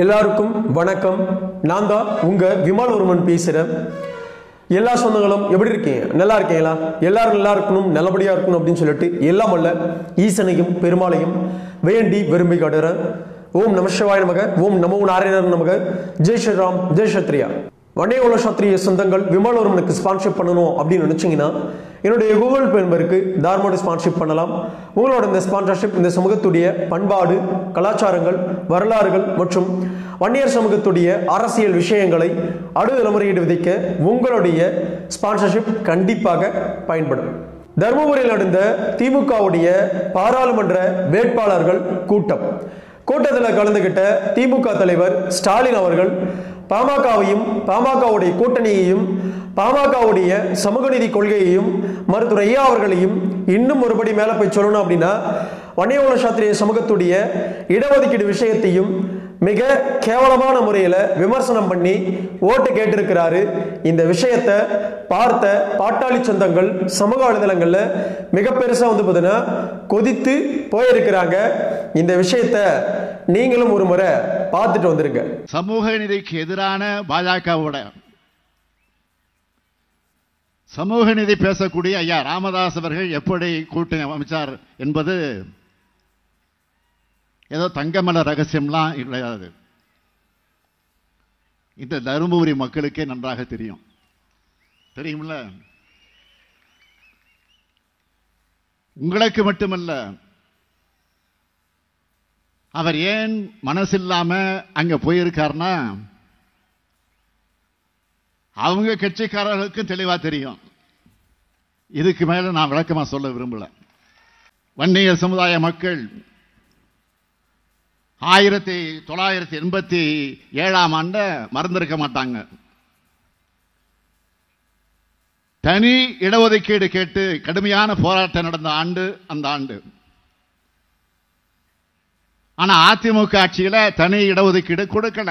எல்லாருக்கும் வணக்கம். நான் தான் உங்க விமால்வர்மன் பேசுறேன். எல்லா சொந்தங்களும் எப்படி இருக்கீங்க? நல்லா இருக்கீங்களா? எல்லாரும் நல்லா இருக்கணும், நல்லபடியா இருக்கணும் அப்படின்னு சொல்லிட்டு எல்லாம் அல்ல ஈசனையும் பெருமாளையும் வேண்டி விரும்பி காட்டுறேன். ஓம் நம சிவாய நமக, ஓம் நமோ நாராயணன் நமக, ஜெய் ஸ்ரீராம், ஜெய் சத்ரியா. வண்டே உள்ள சத்ரிய சொந்தங்கள் விமால்வர்மனுக்கு ஸ்பான்ஷிப் பண்ணணும் அப்படின்னு நினைச்சீங்கன்னா என்னுடைய கூகுள் பே நம்பருக்கு தாராளமாக ஸ்பான்ஷிப் பண்ணலாம். உங்களோட இந்த ஸ்பான்சர்ஷிப் இந்த சமூகத்துடைய பண்பாடு, கலாச்சாரங்கள், வரலாறுகள் மற்றும் வன்னியர் சமூகத்துடைய அரசியல் விஷயங்களை அடுத்த தலைமுறையிட்டு விதைக்க உங்களுடைய ஸ்பான்சர்ஷிப் கண்டிப்பாக பயன்படும். தருமபுரியில் நடந்த திமுகவுடைய பாராளுமன்ற வேட்பாளர்கள் கூட்டத்தில் கலந்துகிட்ட திமுக தலைவர் ஸ்டாலின் அவர்கள் பாமகவையும் பாமகவுடைய கூட்டணியையும் பாமகவுடைய சமூக நீதி கொள்கையையும் மருத்துவர் ஐயா அவர்களையும் இன்னும் ஒருபடி மேல போய் சொல்லணும் அப்படின்னா வன்னிய சாத்திரிய சமூகத்துடைய இடஒதுக்கீடு விஷயத்தையும் மிக கேவலமான முறையில் விமர்சனம் பண்ணி ஓட்டு கேட்டிருக்கிறாரு. இந்த விஷயத்தை பார்த்த பாட்டாளி சொந்தங்கள் சமூக வலைதளங்கள்ல மிக பெருசா பார்த்தீங்கன்னா கொதித்து போயிருக்கிறாங்க. இந்த விஷயத்தை நீங்களும் ஒரு முறை பார்த்துட்டு வந்துருங்க. சமூக நீதிக்கு எதிரான பாஜகவோட சமூக நீதி பேசக்கூடிய ஐயா ராமதாஸ் அவர்கள் எப்படி கூட்டணி அமைச்சார் என்பது ஏதோ தங்கமல ரகசியம்லாம் கிடையாது. இந்த தருமபுரி மக்களுக்கே நன்றாக தெரியும்ல. உங்களுக்கு மட்டுமல்ல, அவர் ஏன் மனசில்லாம அங்க போயிருக்காருன்னா அவங்க கட்சிக்காரர்களுக்கும் தெளிவா தெரியும். இதுக்கு மேல நான் விளக்கமா சொல்ல விரும்பல. வன்னிய சமுதாய மக்கள் 1987 மறந்திருக்க மாட்டாங்க. தனி இடஒதுக்கீடு கேட்டு கடுமையான போராட்டம் நடந்த ஆண்டு அந்த ஆண்டு. ஆனா அதிமுக ஆட்சியில தனி இடஒதுக்கீடு கொடுக்கல.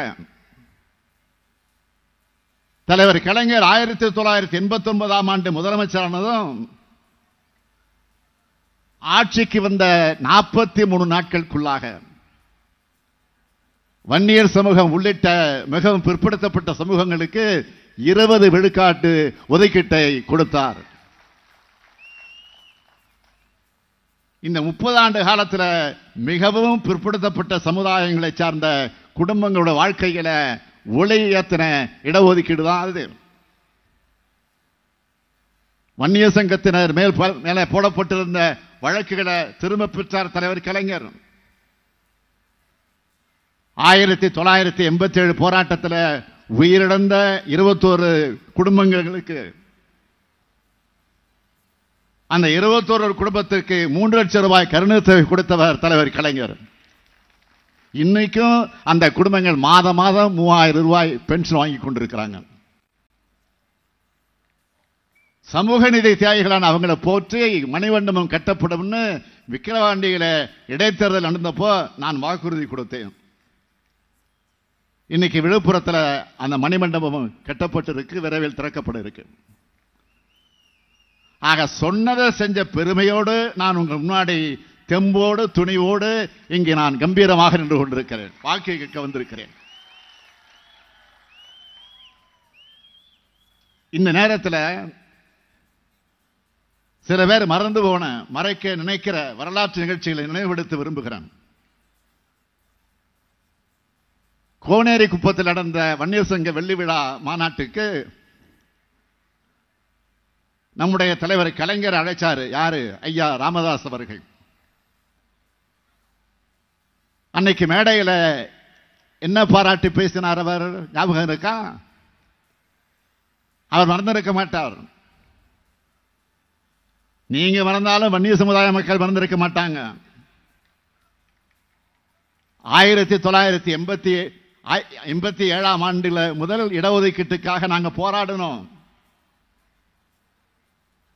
தலைவர் கலைஞர் 1989 முதலமைச்சரானதும் ஆட்சிக்கு வந்த 43 நாட்களுக்குள்ளாக வன்னியர் சமூகம் உள்ளிட்ட மிகவும் பிற்படுத்தப்பட்ட சமூகங்களுக்கு 20 விழுக்காட்டு ஒதுக்கீட்டை கொடுத்தார். இந்த 30 ஆண்டு காலத்தில் மிகவும் பிற்படுத்தப்பட்ட சமுதாயங்களை சார்ந்த குடும்பங்களோட வாழ்க்கையில ஒளி ஏத்தின இடஒதுக்கீடு தான் அது. வன்னிய சங்கத்தினர் மேலே போடப்பட்டிருந்த வழக்குகளை திரும்ப பெற்றார் தலைவர் கலைஞர். 1987 போராட்டத்தில் உயிரிழந்த 21 குடும்பங்களுக்கு அந்த 21 குடும்பத்திற்கு 3 லட்சம் ரூபாய் கருணை கொடுத்தவர் தலைவர் கலைஞர். இன்னைக்கும் அந்த குடும்பங்கள் மாதம் 3000 ரூபாய் பென்ஷன் வாங்கி கொண்டிருக்கிறாங்க. சமூக நீதி தியாகிகளான அவங்களை போற்றி மணிமண்டபம் கட்டப்படும் விக்கிரவாண்டியில இடைத்தேர்தல் நடந்தப்போ நான் வாக்குறுதி கொடுத்தேன். இன்னைக்கு விழுப்புரத்தில் அந்த மணிமண்டபம் கட்டப்பட்டிருக்கு, விரைவில் திறக்கப்பட இருக்கு. ஆக சொன்னதை செஞ்ச பெருமையோடு நான் உங்கள் முன்னாடி தெம்போடு துணிவோடு இங்கே நான் கம்பீரமாக நின்று கொண்டிருக்கிறேன். வாக்கு கேட்க வந்திருக்கிறேன். இந்த நேரத்தில் சில பேர் மறந்து போன மறைக்க நினைக்கிற வரலாற்று நிகழ்ச்சிகளை நினைவுபடுத்த விரும்புகிறேன். கோனேரி குப்பத்தில் நடந்த வன்னியர் சங்க வெள்ளி விழா மாநாட்டுக்கு நம்முடைய தலைவர் கலைஞர் அழைச்சாரு. யாரு? ஐயா ராமதாஸ் அவர்கள். அன்னைக்கு மேடையில் என்ன பாராட்டி பேசினார் அவர் ஞாபகம் இருக்கா? அவர் மறந்திருக்க மாட்டார். நீங்க மறந்தாலும் வன்னிய சமுதாய மக்கள் மறந்திருக்க மாட்டாங்க. 1987 முதல் இடஒதுக்கீட்டுக்காக நாங்க போராடணும்.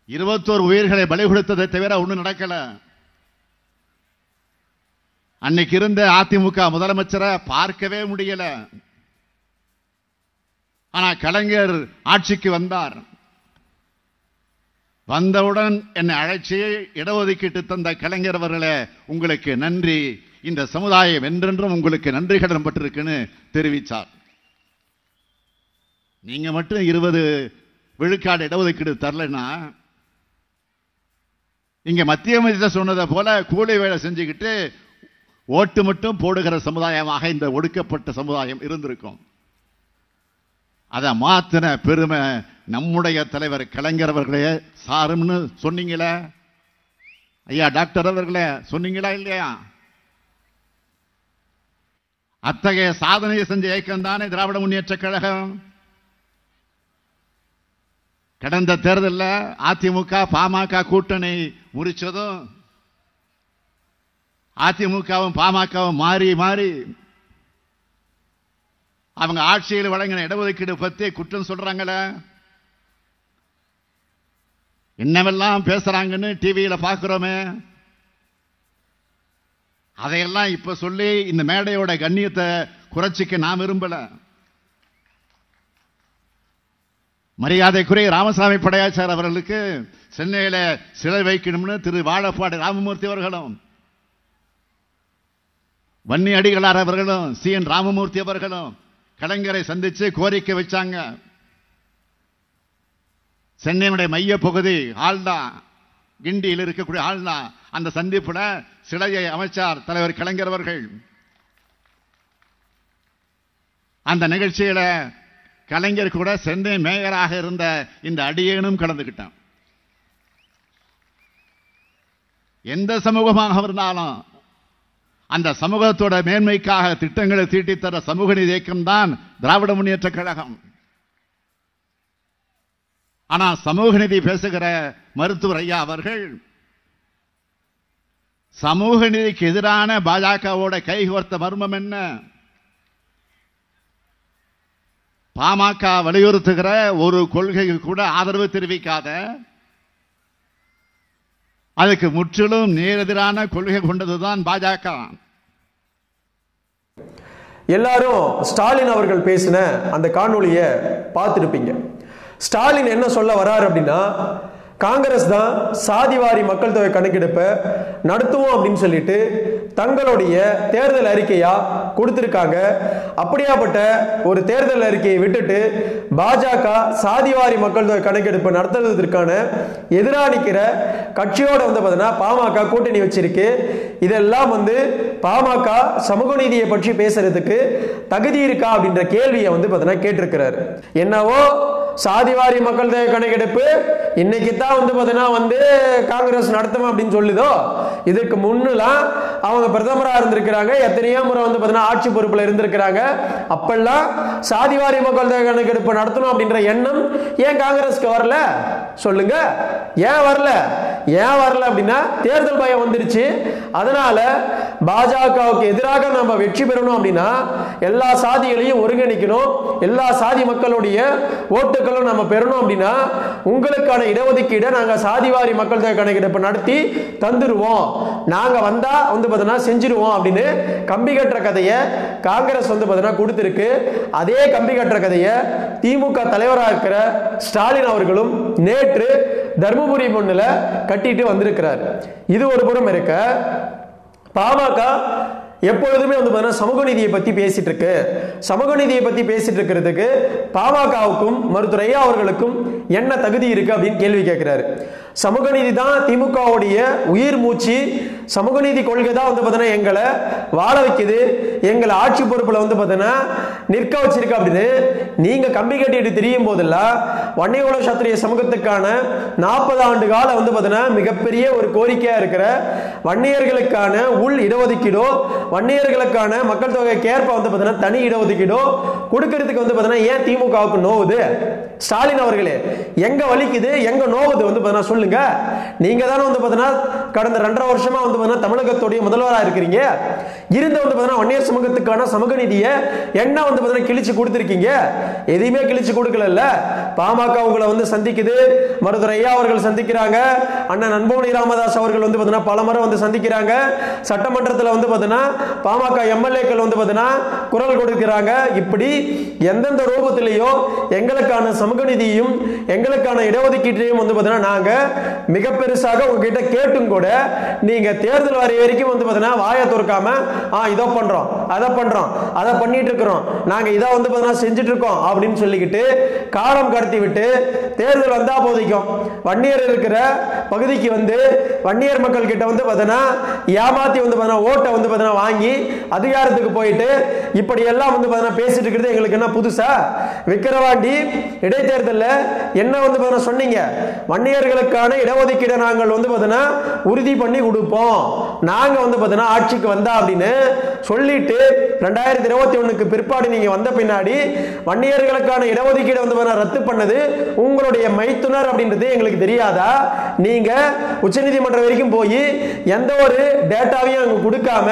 21 உயிர்களை பலி கொடுத்ததை தவிர ஒன்றும் நடக்கல. அன்னைக்கு இருந்த அதிமுக முதலமைச்சரை பார்க்கவே முடியல. ஆனா கலைஞர் ஆட்சிக்கு வந்தார். வந்தவுடன் என்னை அழைச்சி இடஒதுக்கீட்டு தந்த கலைஞர் அவர்களே உங்களுக்கு நன்றி. இந்த சமுதாயம் என்றென்றும் உங்களுக்கு நன்றி கடன் பட்டிருக்குன்னு தெரிவித்தார். நீங்க மட்டும் 20 விழுக்காடு இடஒதுக்கீடு தரலன்னா இங்க மத்திய அமைச்சர் சொன்னதை போல கூலி வேலை செஞ்சுக்கிட்டு ஓட்டு மட்டும் போடுகிற சமுதாயமாக இந்த ஒடுக்கப்பட்ட சமுதாயம் இருந்திருக்கும். அதை மாத்தின பெருமை நம்முடைய தலைவர் கலைஞர் அவர்களே சாரும்னு சொன்னீங்களே ஐயா, டாக்டர் அவர்களே சொன்னீங்களா இல்லையா? அத்தகைய சாதனையை செஞ்ச இயக்கம் தானே திராவிட முன்னேற்ற கழகம். கடந்த தேர்தலில் அதிமுக பாமக கூட்டணி முறிச்சதும் அதிமுகவும் பாமகவும் மாறி மாறி அவங்க ஆட்சியில் வழங்கின இடஒதுக்கீடு பத்தி குற்றம் சொல்றாங்களே, என்னவெல்லாம் பேசுறாங்கன்னு டிவியில பார்க்கிறோமே, அதையெல்லாம் இப்ப சொல்லி இந்த மேடையோட கண்ணியத்தை குறைச்சிக்க நான் விரும்பல. மரியாதைக்குரிய ராமசாமி படையாச்சார் அவர்களுக்கு சென்னையில சிலை வைக்கணும்னு திரு வாழப்பாடி ராமமூர்த்தி அவர்களும் வன்னி அடிகளார் அவர்களும் CN ராமமூர்த்தி அவர்களும் கலைஞரை சந்திச்சு கோரிக்கை வச்சாங்க. சென்னையுடைய மைய பகுதி ஆள்தா, கிண்டியில் இருக்கக்கூடிய ஆள்தா, அந்த சந்திப்புல சிலையை அமைச்சார் தலைவர் கலைஞர் அவர்கள். அந்த நிகழ்ச்சியில கலைஞர் கூட சென்னை மேயராக இருந்த இந்த அடியேனும் கலந்துகிட்டான். எந்த சமூகமாக இருந்தாலும் அந்த சமூகத்தோட மேன்மைக்காக திட்டங்களை தீட்டித்தர சமூக நீதி இயக்கம் தான் திராவிட முன்னேற்ற கழகம். ஆனா சமூக நீதி பேசுகிற மருத்துவர் ஐயா அவர்கள் சமூக நீதிக்கு எதிரான பாஜகவோட கைகோர்த்த மர்மம் என்ன? பாமக வலியுறுத்துகிற ஒரு கொள்கைக்கு கூட ஆதரவு தெரிவிக்காத, அதுக்கு முற்றிலும் நேரெதிரான கொள்கை கொண்டதுதான் பாஜக. எல்லாரும் ஸ்டாலின் அவர்கள் பேசின அந்த காணொளியை பார்த்துருப்பீங்க. ஸ்டாலின் என்ன சொல்ல வராரு அப்படின்னா, காங்கிரஸ் தான் சாதிவாரி மக்கள் தொகை கணக்கெடுப்பை நடத்துவோம் அப்படின்னு சொல்லிட்டு தங்களுடைய தேர்தல் அறிக்கையா கொடுத்திருக்காங்க. அப்படியாப்பட்ட ஒரு தேர்தல் அறிக்கையை விட்டுட்டு பாஜக சாதிவாரி மக்கள் தொகை கணக்கெடுப்பை நடத்துவதற்கான எதிராக நிற்கிற கட்சியோட பார்த்தீங்கன்னா பாமக கூட்டணி வச்சிருக்கு. இதெல்லாம் பாமக சமூக நீதியை பற்றி பேசுறதுக்கு தகுதி இருக்கா அப்படின்ற கேள்வியை பார்த்தீங்கன்னா கேட்டிருக்கிறாரு. என்னவோ சாதிவாரி மக்கள் தொகை கணக்கெடுப்பு இன்னைக்கு தான் காங்கிரஸ் நடத்தும் அப்படின்னு சொல்லுதோ, இதுக்கு முன்னெல்லாம் அவங்க பிரதமரா இருந்திருக்கிறாங்க, எத்தனையோ முறை ஆட்சி பொறுப்புல இருந்திருக்கிறாங்க. அப்பெல்லாம் சாதிவாரி மக்கள் தொகை கணக்கெடுப்பு நடத்தணும் அப்படின்ற எண்ணம் ஏன் காங்கிரஸ்க்கு வரல சொல்லுங்க? ஏன் வரல? ஏன் வரல அப்படின்னா தேர்தல் பயம் வந்துருச்சு. அதனால பாஜகவுக்கு எதிராக நம்ம வெற்றி பெறணும் அப்படின்னா எல்லா சாதிகளையும் ஒருங்கிணைக்கணும், எல்லா சாதி மக்களுடைய ஓட்டுகளும் நம்ம பெறணும் அப்படின்னா உங்களுக்கான இடஒதுக்கீடை நாங்க சாதிவாரி மக்கள் தொகை கணக்கெடுப்பு நடத்தி தந்துருவோம், நாங்க வந்தா செஞ்சிருவோம் அப்படின்னு கம்பி கட்டுற கதையை காங்கிரஸ் கொடுத்திருக்கு. அதே கம்பி கட்டுற கதையை திமுக தலைவராக இருக்கிற ஸ்டாலின் அவர்களும் நேற்று தர்மபுரி மண்ணில் கட்டிட்டு வந்திருக்கிறார். இது ஒரு புறம் இருக்க, பாமக எப்பொழுதுமே சமூக நீதியை பத்தி பேசிட்டு இருக்கு. சமூக நீதியை பத்தி பேசிட்டு இருக்கிறதுக்கு பாமகவுக்கும் மருத்துவர் ஐயா அவர்களுக்கும் என்ன தகுதி இருக்கு அப்படின்னு கேள்வி கேட்கிறாரு. சமூக நீதி தான் திமுகவுடைய உயிர் மூச்சு. சமூக நீதி கொள்கை தான் எங்களை வாழ வைக்குது, எங்களை ஆட்சி பொறுப்புல நிற்க வச்சிருக்கு அப்படின்னு நீங்க கம்பி கட்டிட்டு தெரியும் போதெல்லாம் வன்னியகுல சத்திரிய சமூகத்துக்கான 40 ஆண்டு கால மிகப்பெரிய ஒரு கோரிக்கையா இருக்கிற வன்னியர்களுக்கான உள் இடஒதுக்கீடோ, வன்னியர்களுக்கான மக்கள் தொகைக்கு ஏற்ப தனி இடஒதுக்கீடோ கொடுக்கறதுக்கு ஏன் திமுகவுக்கு நோவுது? ஸ்டாலின் அவர்களே, எங்க வலிக்குது, எங்க நோவுது சொல்லுங்க. நீங்க தானே கடந்த 2.5 வருஷமா தமிழகத்துடைய முதல்வராக இருக்கிறீங்க. இருந்து வன்னியர் சமூகத்துக்கான சமூக நீதியை என்ன கிழிச்சு கொடுத்திருக்கீங்க. எதையுமே கிழிச்சு கொடுக்கல. பாமக உங்களை வந்து சந்திக்குது, மருத்துவர் ஐயா அவர்கள் சந்திக்கிறாங்க, அண்ணன் அன்புமணி ராமதாஸ் அவர்கள் வந்து பார்த்தீங்கன்னா பலமுறை வந்து சந்திக்கிறாங்க, சட்டமன்றத்தில் வந்து பார்த்தீங்கன்னா பாமக எம்எல்ஏக்கள் வந்து பார்த்தீங்கன்னா குரல் கொடுக்கிறாங்க. இப்படி எந்தெந்த ரூபத்திலேயோ எங்களுக்கான சமூக நீதியையும் எங்களுக்கான இடஒதுக்கீட்டையும் வந்து பார்த்தீங்கன்னா நாங்க மிக பெருசாக உங்ககிட்ட கேட்டும் கூட நீங்க தேர்தல் வரை வரைக்கும் வந்து பார்த்தீங்கன்னா வாயை திறக்காம இதோ பண்றோம், அதை பண்றோம், அதை பண்ணிட்டு இருக்கிறோம், நாங்க இதை வந்து பார்த்தீங்கன்னா செஞ்சுட்டு இருக்கோம் அப்படின்னு சொல்லிக்கிட்டு காலம் கடத்தி விட்டு தேர்தல் வந்தா போதிக்கும் வன்னியர் இருக்கிற பகுதிக்கு வந்து வன்னியர் மக்கள் கிட்ட வந்து பார்த்தீங்கன்னா ஏமாத்தி வந்து பார்த்தீங்கன்னா ஓட்டை வந்து பார்த்தீங்கன்னா வாங்கி அதிகாரத்துக்கு போயிட்டு இப்படி எல்லாம் வந்து பார்த்தீங்கன்னா பேசிட்டு இருக்கிறது எங்களுக்கு என்ன புதுசா? விக்கிரவாண்டி இடைத்தேர்தலில் என்ன வந்து பார்த்தீங்கன்னா சொன்னீங்க, வன்னியர்களுக்கான இடஒதுக்கீடு நாங்கள் வந்து பார்த்தீங்கன்னா உறுதி பண்ணி கொடுப்போம், நாங்க வந்து பார்த்தீங்கன்னா ஆட்சிக்கு வந்தா அப்படின்னு சொல்லிட்டு 2021க்கு பிற்பாடு நீங்க வந்த பின்னாடி வன்னியர்களுக்கான இடஒதுக்கீடு வந்து பார்த்தீங்கன்னா ரத்து பண்ணது உங்களுடைய மைத்துனர் அப்படின்றது எங்களுக்கு தெரியாதா? நீங்க உச்சநீதிமன்றம் வரைக்கும் போய் எந்த ஒரு டேட்டாவையும் அங்க கொடுக்காம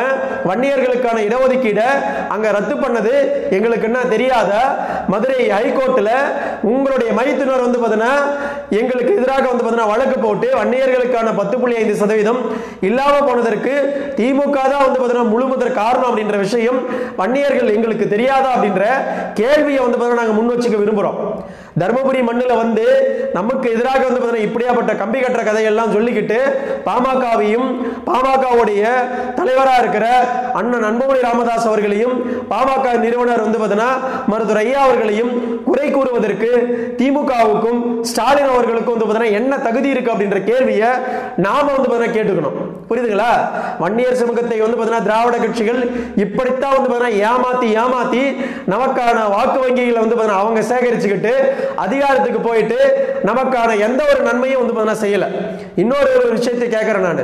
வன்னியர்களுக்கான இடஒதுக்கீடை அங்க ரத்து பண்ணது எங்களுக்கு என்ன தெரியாதா? மதுரை ஹைகோர்ட்ல உங்களுடைய மைத்துனர் வந்து பார்த்தீங்கன்னா எங்களுக்கு எதிராக வந்து பார்த்தீங்கன்னா வழக்கு போட்டு வன்னியர்களுக்கான 10.5% இல்லாம போனதற்கு திமுக தான் வந்து பார்த்தீங்கன்னா முழுமுதற் காரணம் அப்படின்ற விஷயம் வன்னியர்கள் எங்களுக்கு தெரியாதா அப்படின்ற கேள்வியை வந்து பார்த்தீங்கன்னா நாங்க முன் வச்சுக்க விரும்புறோம். தர்மபுரி மண்ணில் வந்து நமக்கு எதிராக வந்து பார்த்தீங்கன்னா இப்படியாப்பட்ட கம்பி கட்டுற கதையெல்லாம் சொல்லிக்கிட்டு பாமகவையும் பாமகவுடைய தலைவராக இருக்கிற அண்ணன் அன்புமணி ராமதாஸ் அவர்களையும் பாமக நிறுவனர் வந்து பார்த்தீங்கன்னா மருத்துவர் ஐயா அவர்களையும் குறை கூறுவதற்கு திமுகவுக்கும் ஸ்டாலின் அவர்களுக்கும் வந்து பார்த்தீங்கன்னா என்ன தகுதி இருக்கு அப்படின்ற கேள்வியை நாம வந்து பார்த்தீங்கன்னா கேட்டுக்கணும். புரியுதுங்களா? வன்னியர் சமூகத்தை வந்து பார்த்தீங்கன்னா திராவிட கட்சிகள் இப்படித்தான் வந்து பார்த்தீங்கன்னா ஏமாத்தி நமக்கான வாக்கு வங்கிகளை வந்து பார்த்தீங்கன்னா அவங்க சேகரிச்சுக்கிட்டு அதிகாரத்துக்கு போயிட்டு நமக்கான எந்த ஒரு நன்மையும் வந்து பார்த்தீங்கன்னா செய்யல. இன்னொரு விஷயத்தை கேட்கிறேன் நான்,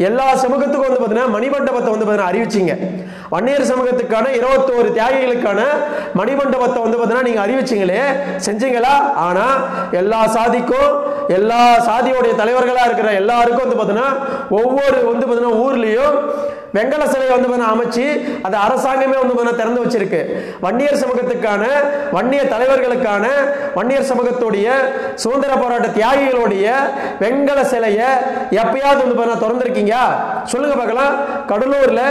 எல்லா சமூகத்துக்கும் வந்து பார்த்தீங்கன்னா மணிமண்டபத்தை வந்து பார்த்தீங்கன்னா அறிவிச்சிங்க. வன்னியர் சமூகத்துக்கான 21 தியாகிகளுக்கான மணிமண்டபத்தை வந்து பார்த்தீங்கன்னா நீங்க அறிவிச்சிங்களே, செஞ்சீங்களா? ஆனா எல்லா சாதிக்கும் எல்லா சாதியோடைய தலைவர்களா இருக்கிற எல்லாருக்கும் வந்து பார்த்தீங்கன்னா ஒவ்வொரு வந்து பார்த்தீங்கன்னா ஊர்லயும் வெங்கல சிலையை வந்து அமைச்சு அது அரசாங்கமே வந்து திறந்து வச்சிருக்கு. வன்னியர் சமூகத்துக்கான வன்னிய தலைவர்களுக்கான வன்னியர் சமூகத்துடைய சுதந்திர போராட்ட தியாகிகளுடைய வெங்கல சிலையை எப்பயாவது வந்து திறந்திருக்கீங்க? சொல்லுங்க பார்க்கலாம். கடலூர்ல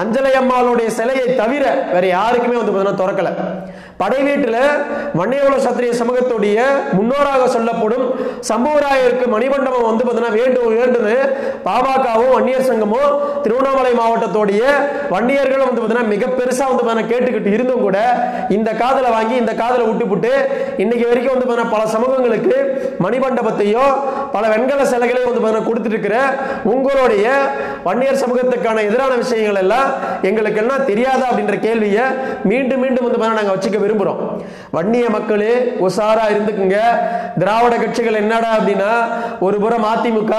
அஞ்சலை அம்மாளுடைய சிலையை தவிர வேற யாருக்குமே வந்து திறக்கல. படை வீட்டில் வன்னியகுல சத்திரிய சமூகத்துடைய முன்னோராக சொல்லப்படும் சம்புவராயருக்கு மணிமண்டபம் வந்து வேண்டும் பாமகவும் வன்னியர் சங்கமும் திருவண்ணாமலை மாவட்டத்துடைய வன்னியர்களும் வந்து மிக பெருசா வந்து கேட்டுக்கிட்டு இருந்தும் கூட இந்த காதலை வாங்கி இந்த காதலை விட்டுப்புட்டு இன்னைக்கு வரைக்கும் வந்து பல சமூகங்களுக்கு மணிமண்டபத்தையோ பல வெண்கல சிலைகளையும் வந்து கொடுத்துட்டு இருக்கிற உங்களுடைய வன்னியர் சமூகத்துக்கான எதிரான விஷயங்கள் எல்லாம் எங்களுக்கு என்ன தெரியாதா அப்படின்ற கேள்வியை மீண்டும் மீண்டும் வந்து நாங்க வச்சுக்க விரும்புறோம். வன்னிய மக்களே உசாரா இருந்துக்குங்க. திராவிட கட்சிகள் என்னடா அப்படின்னா ஒரு புறம் அதிமுக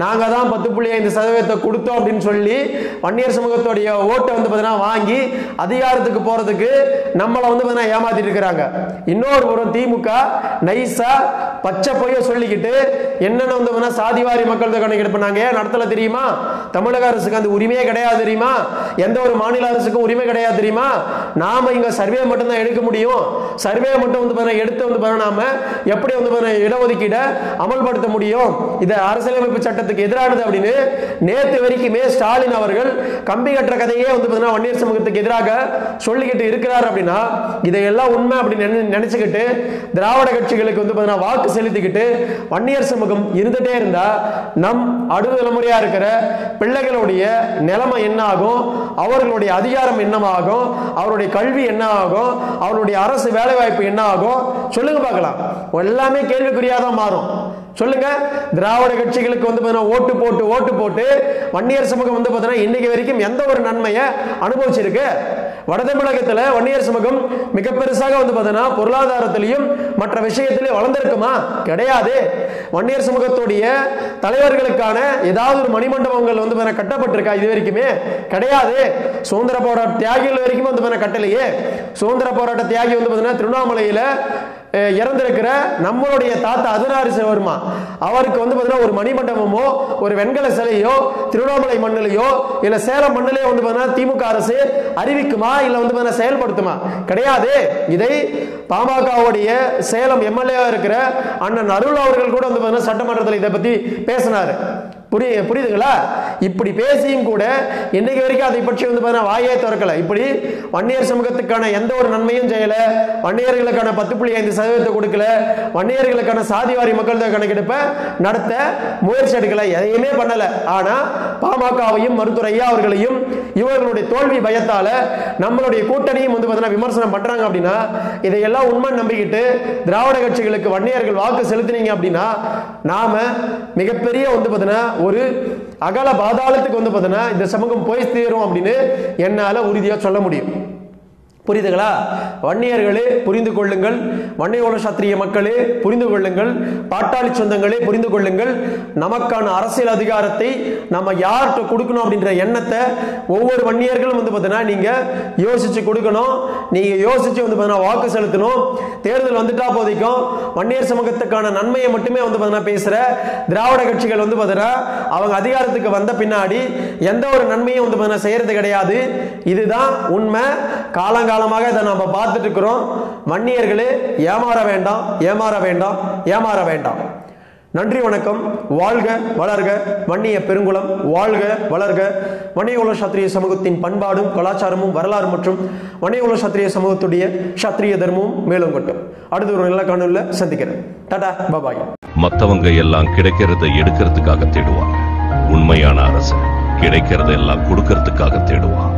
நாங்க தான் 10.5% கொடுத்தோம் அப்படின்னு சொல்லி வன்னியர் சமூகத்துடைய ஓட்டை வந்து வாங்கி அதிகாரத்துக்கு போறதுக்கு நம்மளை வந்து ஏமாத்திட்டு இருக்கிறாங்க. இன்னொரு புறம் திமுக நைசா பச்சை பொய்ய சொல்லிக்கிட்டு என்னென்ன வந்து சாதிவாரி மக்கள் தொகை கணக்கெடுப்பு நாங்க நடத்தல தெரியுமா? தமிழக அரசுக்கு அந்த உரிமையே கிடையாது தெரியுமா? எந்த ஒரு மாநில அரசுக்கும் உரிமை கிடையாது தெரியுமா? நாம இங்க சர்வே மட்டும் தான் எடுக்க முடியும். சர்வே மட்டும் வந்து எடுத்து வந்து நாம எப்படி வந்து இடஒதுக்கீடை அமல்படுத்த முடியும்? இது அரசியலமைப்பு சட்டத்துக்கு எதிரானது அப்படின்னு நேத்து வரைக்குமே ஸ்டாலின் அவர்கள் கம்பி கட்டுற கதையே வந்து வன்னியர் சமூகத்துக்கு எதிராக சொல்லிக்கிட்டு இருக்கிறார். அப்படின்னா இதையெல்லாம் உண்மை அப்படின்னு நினைச்சுக்கிட்டு திராவிட கட்சிகளுக்கு வந்து வாக்கு செலுத்திக்கிட்டு வன்னியர் சமூகம் இருந்துட்டே இருந்தா நம் அடுத்த தலைமுறையா இருக்கிற பிள்ளைகளுடைய நிலைமை என்ன ஆகும்? அவர்களுடைய அதிகாரம் என்னவாகும்? அவருடைய கல்வி என்ன ஆகும்? அவருடைய அரசு வேலை வாய்ப்பு என்ன ஆகும்? சொல்லுங்க பார்க்கலாம். எல்லாமே கேள்விக்குறியாதான் மாறும். சொல்லுங்க. திராவிட கட்சிகளுக்கு வந்து ஓட்டு போட்டு வன்னியர் சமூகம் வந்து இன்னைக்கு வரைக்கும் எந்த ஒரு நன்மையை அனுபவிச்சிருக்கு? வட தமிழகத்துல வன்னியர் சமூகம் மிக பெருசாக வந்து பொருளாதாரத்திலையும் மற்ற விஷயத்திலையும் வளர்ந்திருக்குமா? கிடையாது. வன்னியர் சமூகத்துடைய தலைவர்களுக்கான ஏதாவது ஒரு மணிமண்டபங்கள் வந்து கட்டப்பட்டிருக்கா? இது வரைக்குமே கிடையாது. சுதந்திர போராட்ட தியாகிகள் வரைக்கும் வந்து கட்டலையே. சுதந்திர போராட்ட தியாகி வந்து பார்த்தீங்கன்னா திருவண்ணாமலையில இறந்திருக்கிற நம்மளுடைய தாத்தா அதினாறு சிவவர்மா அவருக்கு வந்து பார்த்தீங்கன்னா ஒரு மணிமண்டபமோ ஒரு வெண்கல சிலையோ திருவண்ணாமலை மண்ணிலையோ இல்ல சேலம் மண்ணிலேயோ வந்து பார்த்தீங்கன்னா திமுக அரசு அறிவிக்குமா இல்ல வந்து பார்த்தீங்கன்னா செயல்படுத்துமா? கிடையாது. இதை பாமகவுடைய சேலம் எம்எல்ஏ இருக்கிற அண்ணன் அருள் அவர்கள் கூட வந்து பார்த்தீங்கன்னா சட்டமன்றத்தில் இதை பத்தி பேசினாரு. புரியுதுங்களா? இப்படி பேசியும் கூட இன்னைக்கு வரைக்கும் அதை பற்றி வந்து பார்த்தீங்கன்னா வாயே திறக்கல. இப்படி வன்னியர் சமூகத்துக்கான எந்த ஒரு நன்மையும் செய்யல, வன்னியர்களுக்கான 10.5% கொடுக்கல, வன்னியர்களுக்கான சாதிவாரி மக்கள் தொகை கணக்கெடுப்பை நடத்த முயற்சி எடுக்கல, எதையுமே பண்ணல. ஆனா பாமகவையும் மருத்துவர் ஐயா அவர்களையும் இவர்களுடைய தோல்வி பயத்தால நம்மளுடைய கூட்டணியும் வந்து பார்த்தீங்கன்னா விமர்சனம் பண்றாங்க. அப்படின்னா இதையெல்லாம் உண்மை நம்பிக்கிட்டு திராவிட கட்சிகளுக்கு வன்னியர்கள் வாக்கு செலுத்தினீங்க அப்படின்னா நாம மிகப்பெரிய வந்து பார்த்தீங்கன்னா ஒரு அகல பாதாளத்துக்கு வந்து பார்த்தீங்கன்னா இந்த சமூகம் போய் தீரும் அப்படின்னு என்னால உறுதியா சொல்ல முடியும். புரியுதுங்களா? வன்னியர்களே புரிந்து கொள்ளுங்கள், வன்னிய சத்திரிய மக்களே புரிந்து கொள்ளுங்கள், பாட்டாளி சொந்தங்களே புரிந்து கொள்ளுங்கள். நமக்கான அரசியல் அதிகாரத்தை நம்ம யார்கிட்ட கொடுக்கணும் அப்படின்ற எண்ணத்தை ஒவ்வொரு வன்னியர்களும் வந்து பார்த்தீங்கன்னா நீங்க யோசிச்சு கொடுக்கணும். நீங்க யோசிச்சு வந்து பார்த்தீங்கன்னா வாக்கு செலுத்தணும். தேர்தல் வந்துட்டா போதிக்கும் வன்னியர் சமூகத்துக்கான நன்மையை மட்டுமே வந்து பார்த்தீங்கன்னா பேசுற திராவிட கட்சிகள் வந்து பார்த்தீங்கன்னா அவங்க அதிகாரத்துக்கு வந்த பின்னாடி எந்த ஒரு நன்மையும் வந்து பார்த்தீங்கன்னா செய்யறது கிடையாது. இதுதான் உண்மை. காலங்காலமாக இதை நம்ம பார்த்துட்டு இருக்கிறோம். வன்னியர்களே ஏமாற வேண்டாம், ஏமாற வேண்டாம், ஏமாற வேண்டாம். நன்றி, வணக்கம். வாழ்க வளர்க வன்னிய பெருங்குளம், வாழ்க வளர்க வன்னிய சத்திரிய சமூகத்தின் பண்பாடும் கலாச்சாரமும் வரலாறு மற்றும் வன்னிய சத்திரிய சமூகத்துடைய சத்திரிய தர்மமும் மேலும் கொட்டும். அடுத்த ஒரு நல்ல காணொளியில சந்திக்கிறேன். டாடா, பாபாய். மத்தவங்க எல்லாம் கிடைக்கிறத எடுக்கிறதுக்காக தேடுவாங்க. உண்மையான அரசு கிடைக்கிறத எல்லாம் கொடுக்கறதுக்காக தேடுவான்.